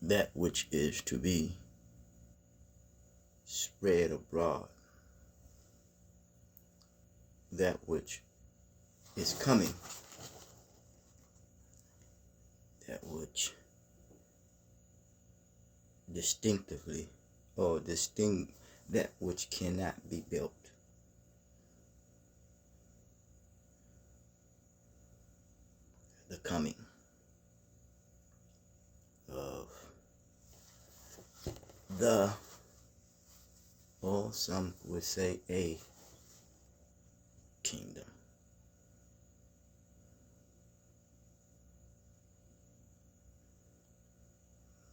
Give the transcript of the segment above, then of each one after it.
that which is to be spread abroad, that which is coming, that which distinctively or distinct, that which cannot be built. The coming of the, or some would say a kingdom.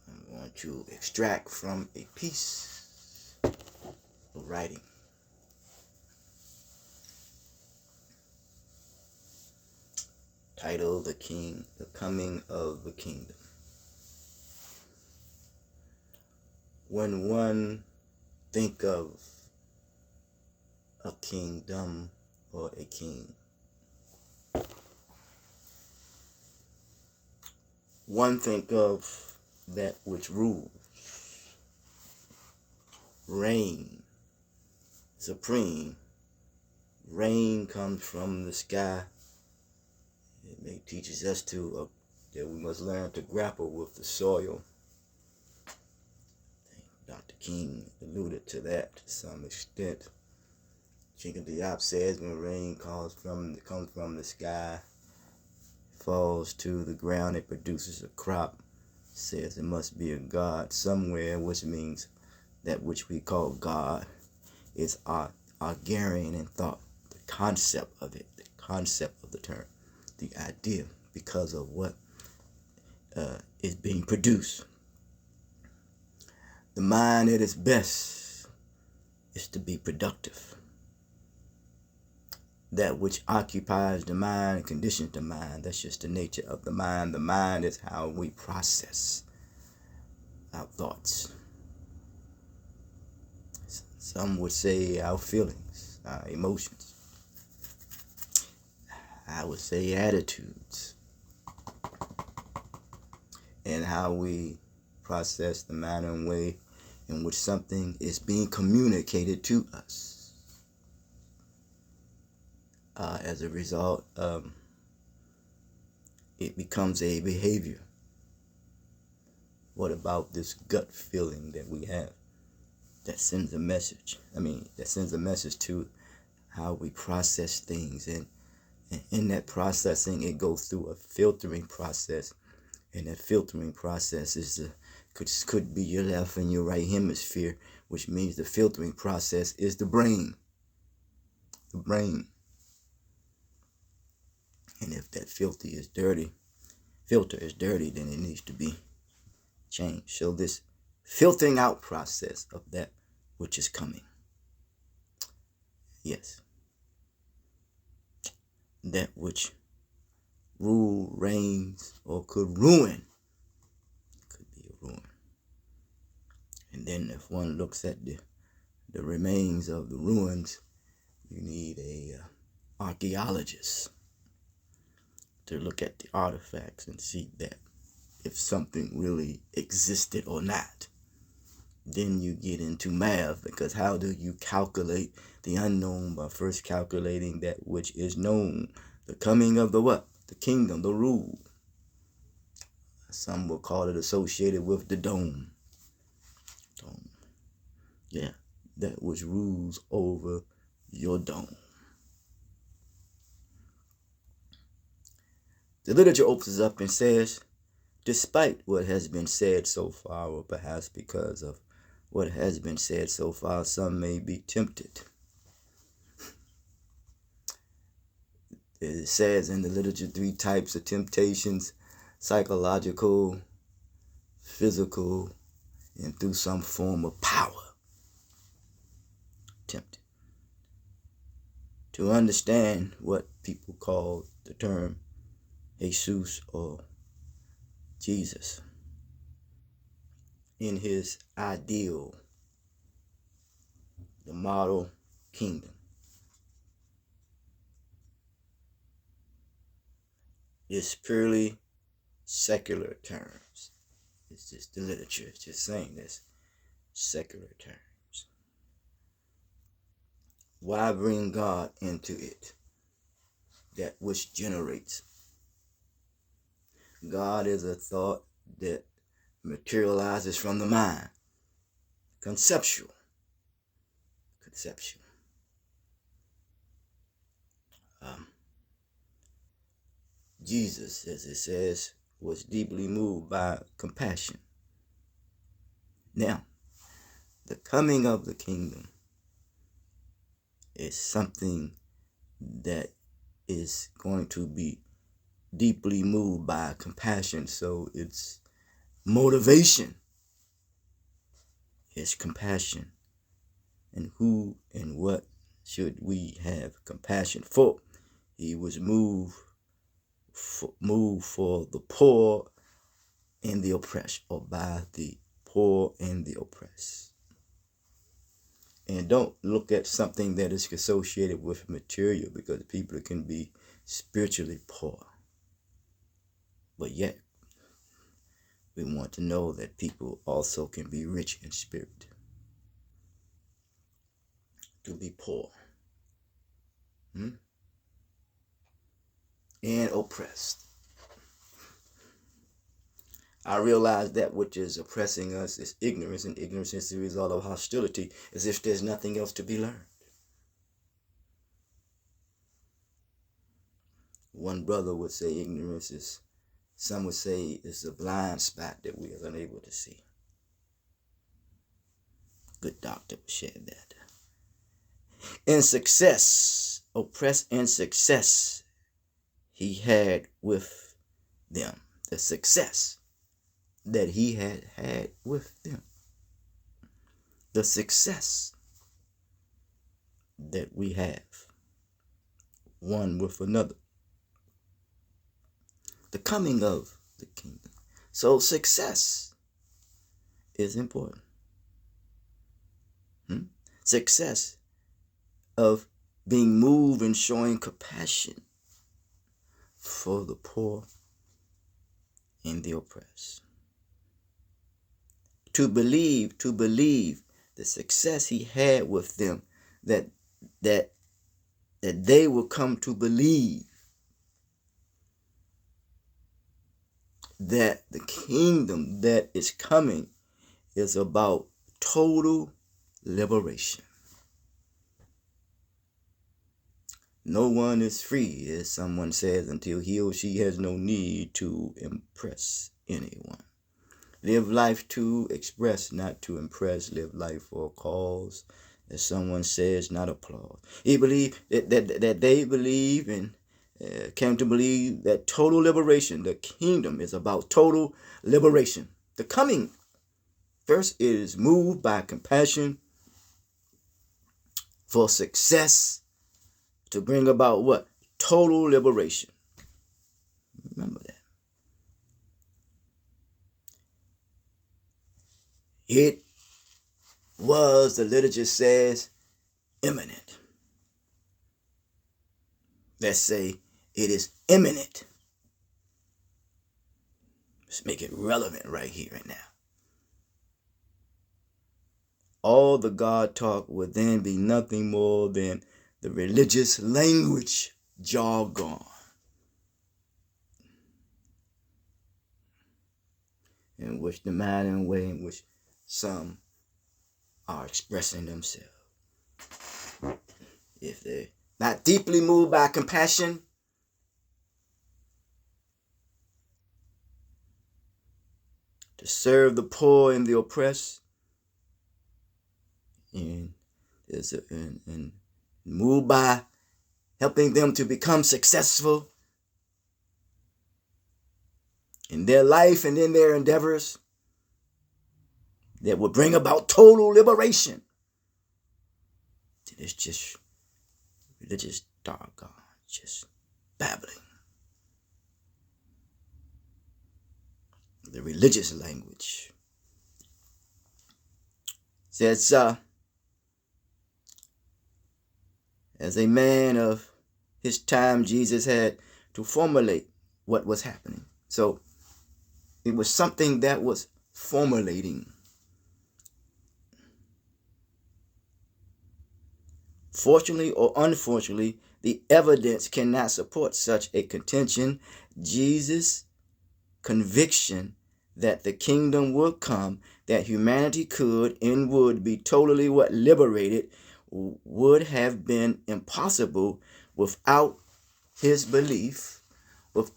I'm going to extract from a piece of writing. Titled The Coming of the Kingdom. When one think of a kingdom or a king, one think of that which rules, reign, supreme. Rain comes from the sky. It teaches us that we must learn to grapple with the soil. Dr. King alluded to that to some extent. Jacob Diop says when rain comes from the sky, falls to the ground, it produces a crop. Says there must be a God somewhere, which means that which we call God is Argarian in thought. The concept of it, the concept of the term, the idea, because of what is being produced. The mind at its best is to be productive. That which occupies the mind conditions the mind. That's just the nature of the mind. The mind is how we process our thoughts. Some would say our feelings, our emotions. I would say attitudes. And how we process the manner and way in which something is being communicated to us. As a result, it becomes a behavior. What about this gut feeling that we have that sends a message? That sends a message to how we process things. And in that processing, it goes through a filtering process. And that filtering process could be your left and your right hemisphere, which means the filtering process is the brain. The brain. And if that filter is dirty, then it needs to be changed. So this filtering out process of that which is coming. Yes. That which reigns, or could ruin. Could be a ruin. And then if one looks at the remains of the ruins, you need a archaeologist to look at the artifacts and see that if something really existed or not. Then you get into math, because how do you calculate the unknown? By first calculating that which is known. The coming of the what? The kingdom, the rule. Some will call it associated with the dome. Yeah, that which rules over your dome. The literature opens up and says, despite what has been said so far, or perhaps because of what has been said so far, some may be tempted. It says in the literature 3 types of temptations: psychological, physical, and through some form of power. Tempted. To understand what people call the term Jesus or Jesus in his ideal, the model kingdom, is purely secular terms. It's just the literature. It's just saying this secular terms. Why bring God into it? That which generates. God is a thought that materializes from the mind. Conceptual. Jesus, as it says, was deeply moved by compassion. Now, the coming of the kingdom is something that is going to be deeply moved by compassion. So its motivation is compassion. And who and what should we have compassion for? He was moved for the poor and the oppressed, or by the poor and the oppressed. And don't look at something that is associated with material, because people can be spiritually poor. But yet, we want to know that people also can be rich in spirit. To be poor and oppressed. I realize that which is oppressing us is ignorance, and ignorance is the result of hostility, as if there's nothing else to be learned. One brother would say ignorance is, some would say, is a blind spot that we are unable to see. Good doctor shared that. In success, oppressed in success, he had with them. The success that he had with them. The success that we have one with another. The coming of the kingdom. So success is important. Success of being moved and showing compassion for the poor and the oppressed. To believe the success he had with them, that they will come to believe that the kingdom that is coming is about total liberation. No one is free, as someone says, until he or she has no need to impress anyone. Live life to express, not to impress. Live life for a cause, as someone says, not applause. He believed that they believe and came to believe that total liberation, the kingdom, is about total liberation. The coming, first, it is moved by compassion for success to bring about what? Total liberation. Remember that. It was, the literature says, imminent. Let's say it is imminent. Let's make it relevant right here and now. All the God talk would then be nothing more than the religious language jargon. In which the manner and way in which some are expressing themselves. If they're not deeply moved by compassion, to serve the poor and the oppressed, and moved by helping them to become successful in their life and in their endeavors, that will bring about total liberation. It's just religious jargon, just babbling. The religious language says, as a man of his time, Jesus had to formulate what was happening. So it was something that was formulating. Fortunately or unfortunately, the evidence cannot support such a contention. Jesus' conviction that the kingdom would come, that humanity could and would be totally liberated, would have been impossible without his belief, and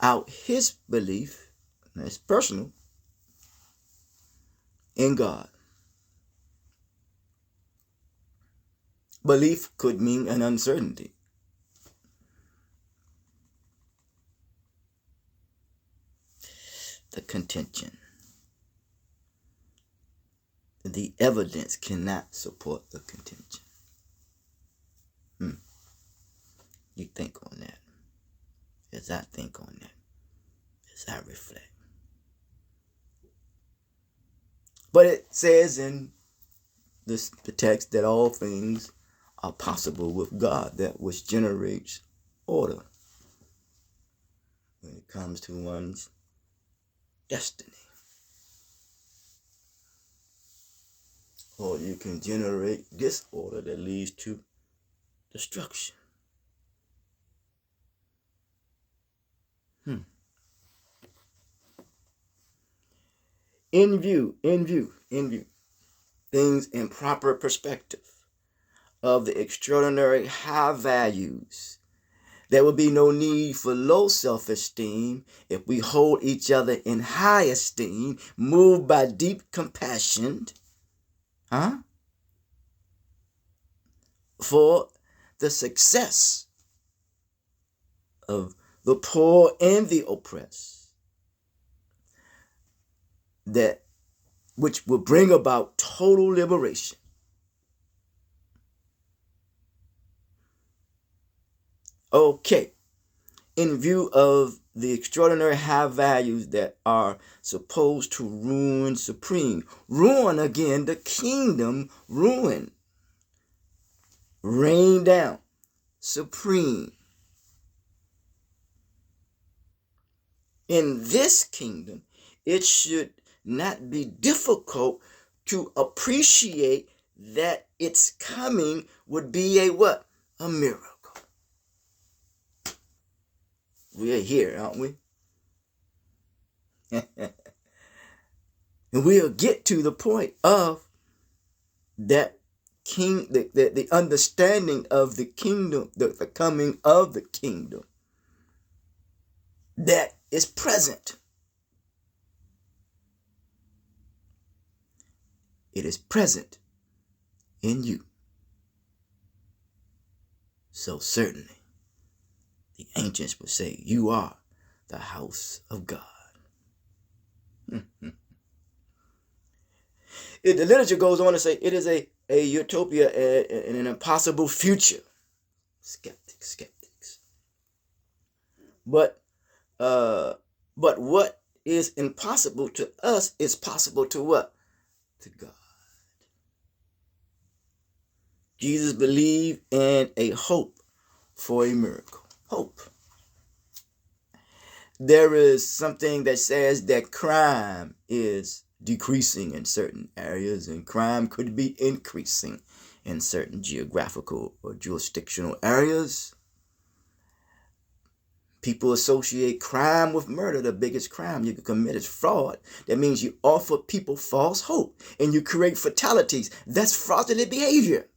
it's personal, in God. Belief could mean an uncertainty. The contention. The evidence cannot support the contention. You think on that. As I think on that. As I reflect. But it says in the text that all things are possible with God, that which generates order when it comes to one's destiny. Or you can generate disorder that leads to destruction. In view, things in proper perspective of the extraordinary high values, there will be no need for low self-esteem if we hold each other in high esteem, moved by deep compassion, for the success of the poor and the oppressed, that which will bring about total liberation. Okay, in view of the extraordinary high values that are supposed to ruin supreme. Ruin again, the kingdom, ruin. Rain down, supreme. In this kingdom, it should not be difficult to appreciate that its coming would be a what? A miracle. We're here, aren't we? And we'll get to the point of that the understanding of the kingdom, the coming of the kingdom that is present. It is present in you. So certainly, the ancients would say, you are the house of God. The literature goes on to say it is a utopia and an impossible future. Skeptics. But what is impossible to us is possible to what? To God. Jesus believed in a hope for a miracle. Hope. There is something that says that crime is decreasing in certain areas and crime could be increasing in certain geographical or jurisdictional areas. People associate crime with murder. The biggest crime you can commit is fraud. That means you offer people false hope and you create fatalities. That's fraudulent behavior.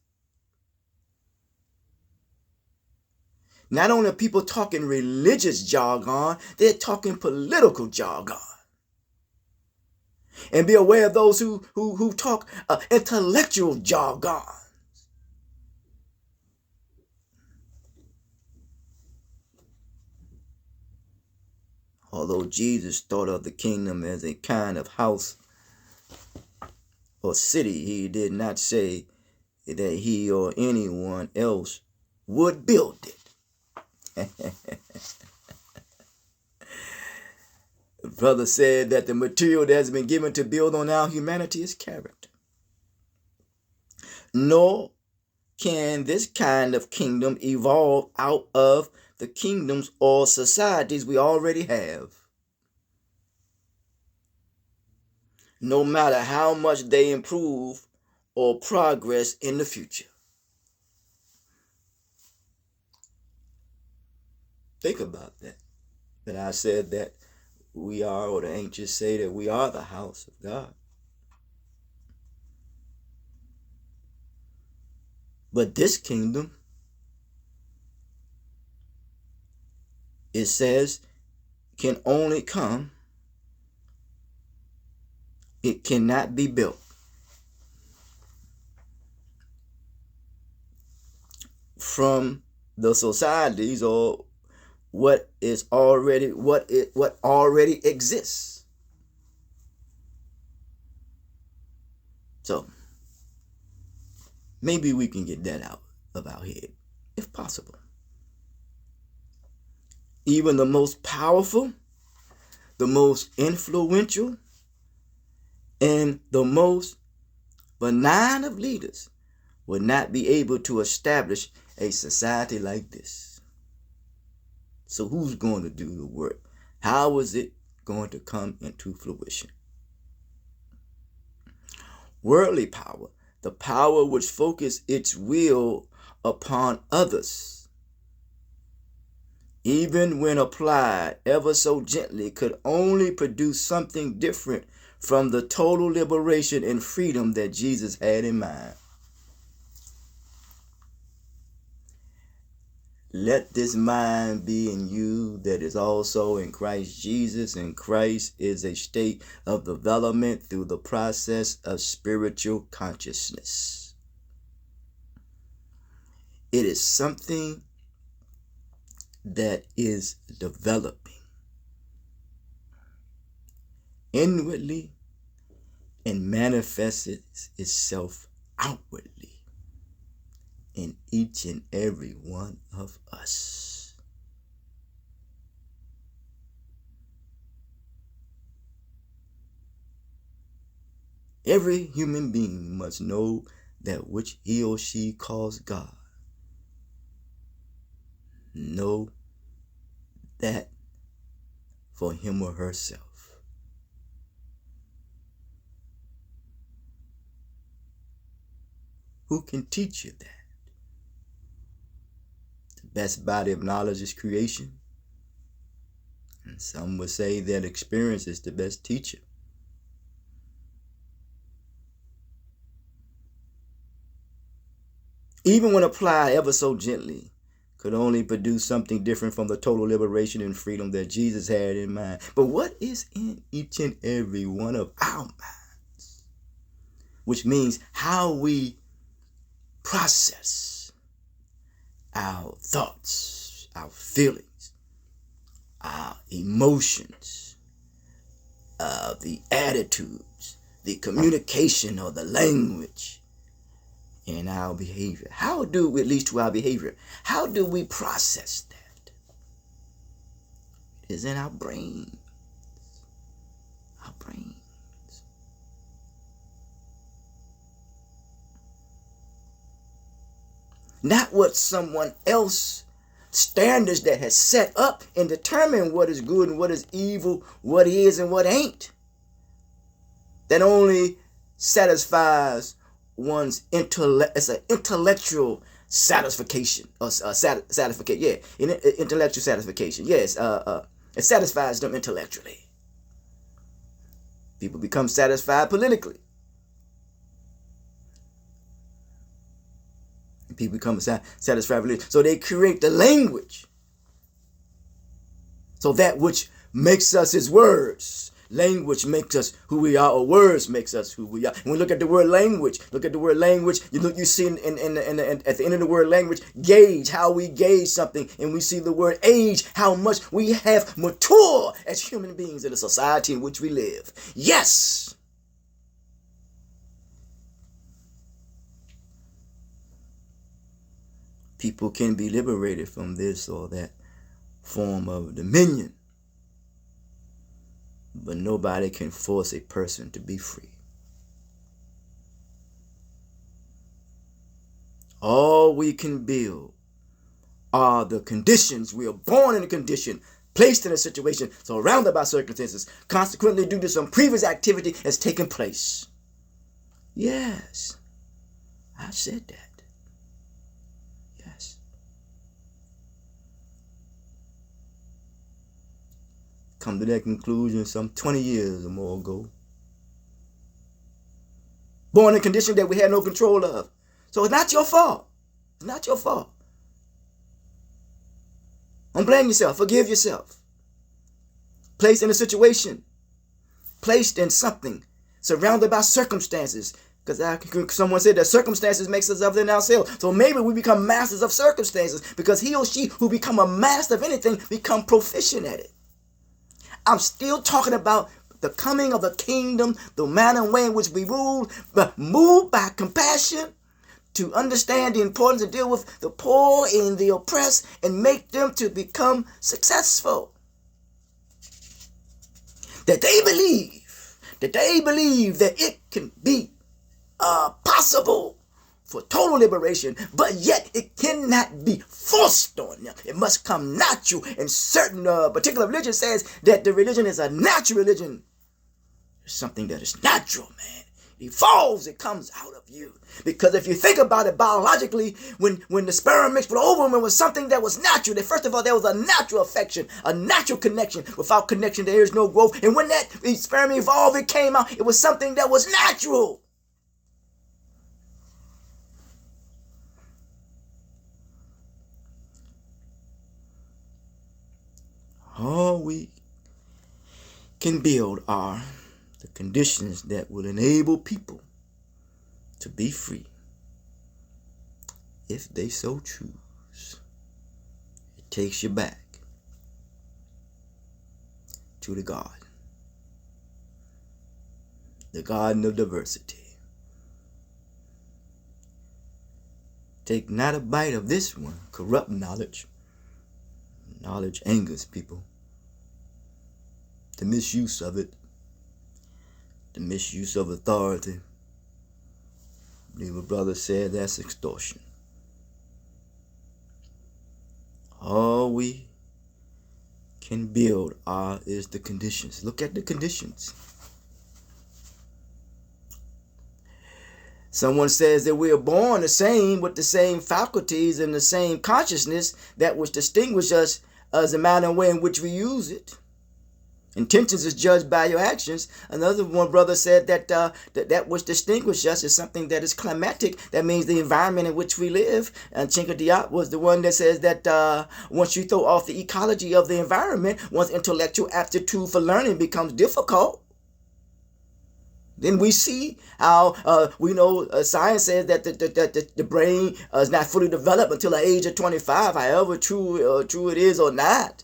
Not only are people talking religious jargon, they're talking political jargon. And be aware of those who talk intellectual jargon. Although Jesus thought of the kingdom as a kind of house or city, he did not say that he or anyone else would build it. The brother said that the material that has been given to build on our humanity is character. Nor can this kind of kingdom evolve out of the kingdoms or societies we already have. no matter how much they improve or progress in the future. Think about that. That I said that we are, or the ancients say that we are the house of God. But this kingdom, it says, can only come, it cannot be built from the societies or what already exists. So maybe we can get that out of our head, if possible. Even the most powerful, the most influential, and the most benign of leaders would not be able to establish a society like this. So who's going to do the work? How is it going to come into fruition? Worldly power, the power which focuses its will upon others, even when applied ever so gently, could only produce something different from the total liberation and freedom that Jesus had in mind. Let this mind be in you that is also in Christ Jesus, and Christ is a state of development through the process of spiritual consciousness. It is something that is developing inwardly and manifests itself outwardly in each and every one of us. Every human being must know that which he or she calls God. Know that for him or herself. Who can teach you that? The best body of knowledge is creation. And some would say that experience is the best teacher. Even when applied ever so gently, could only produce something different from the total liberation and freedom that Jesus had in mind. But what is in each and every one of our minds? Which means how we process our thoughts, our feelings, our emotions, the attitudes, the communication or the language in our behavior. How do we, at least to our behavior, how do we process that? It is in our brain. Our brains. Not what someone else standards that has set up and determined what is good and what is evil, what is and what ain't. That only satisfies one's intellect. It's an intellectual satisfaction or satisfaction. Yeah, intellectual satisfaction. Yes, it satisfies them intellectually. People become satisfied politically. And people become satisfied politically. So they create the language. So that which makes us is words. Language makes us who we are, or words makes us who we are. When we look at the word language, you see at the end of the word language, gauge, how we gauge something. And we see the word age, how much we have matured as human beings in the society in which we live. Yes. People can be liberated from this or that form of dominion. But nobody can force a person to be free. All we can build are the conditions. We are born in a condition placed in a situation, surrounded by circumstances, consequently due to some previous activity has taken place. Yes, I said that. Yes. Come to that conclusion some 20 years or more ago. Born in a condition that we had no control of. So it's not your fault. It's not your fault. Don't blame yourself. Forgive yourself. Placed in a situation. Placed in something. Surrounded by circumstances. Because someone said that circumstances makes us other than ourselves. So maybe we become masters of circumstances. Because he or she who become a master of anything become proficient at it. I'm still talking about the coming of the kingdom, the manner and way in which we rule, but moved by compassion to understand the importance to deal with the poor and the oppressed and make them to become successful. That they believe that it can be possible for total liberation, but yet it cannot be forced on them. It must come natural. And certain particular religion says that the religion is a natural religion. It's something that is natural, man. It evolves, it comes out of you. Because if you think about it biologically, when the sperm mixed with ovum, it was something that was natural. That first of all, there was a natural affection, a natural connection. Without connection, there is no growth. And when that sperm evolved, it came out, it was something that was natural. All we can build are the conditions that will enable people to be free if they so choose. It takes you back to the garden of diversity. Take not a bite of this one, corrupt knowledge. Knowledge angers people. The misuse of it, the misuse of authority. I believe a brother said that's extortion. All we can build is the conditions. Look at the conditions. Someone says that we are born the same with the same faculties and the same consciousness that which distinguish us as the manner and way in which we use it. Intentions is judged by your actions. Another one brother said that that which distinguishes us is something that is climatic. That means the environment in which we live. And Chinka Diop was the one that says that once you throw off the ecology of the environment, one's intellectual aptitude for learning becomes difficult. Then we see how we know science says that the brain is not fully developed until the age of 25, however true it is or not.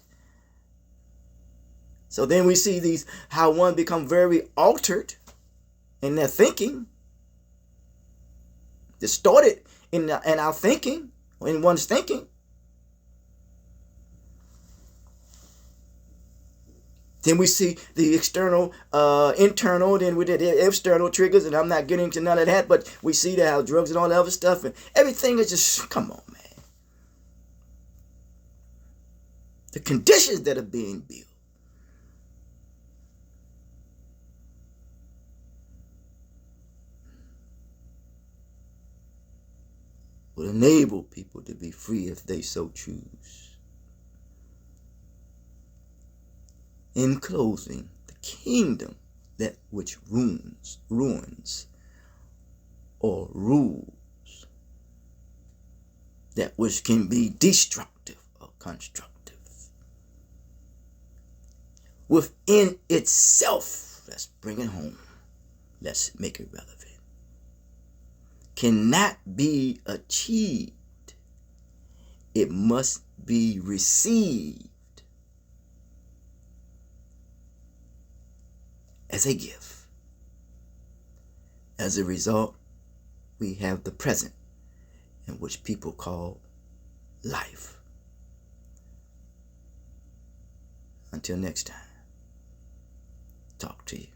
So then we see how one become very altered in their thinking, distorted in our thinking, in one's thinking. Then we see the external, internal, then we did the external triggers, and I'm not getting into none of that, but we see that how drugs and all that other stuff, and everything is just, come on, man. The conditions that are being built will enable people to be free if they so choose. In closing, the kingdom that which ruins or rules, that which can be destructive or constructive, within itself, let's bring it home, let's make it relevant, cannot be achieved. It must be received as a gift. As a result, we have the present, in which people call life. Until next time, talk to you.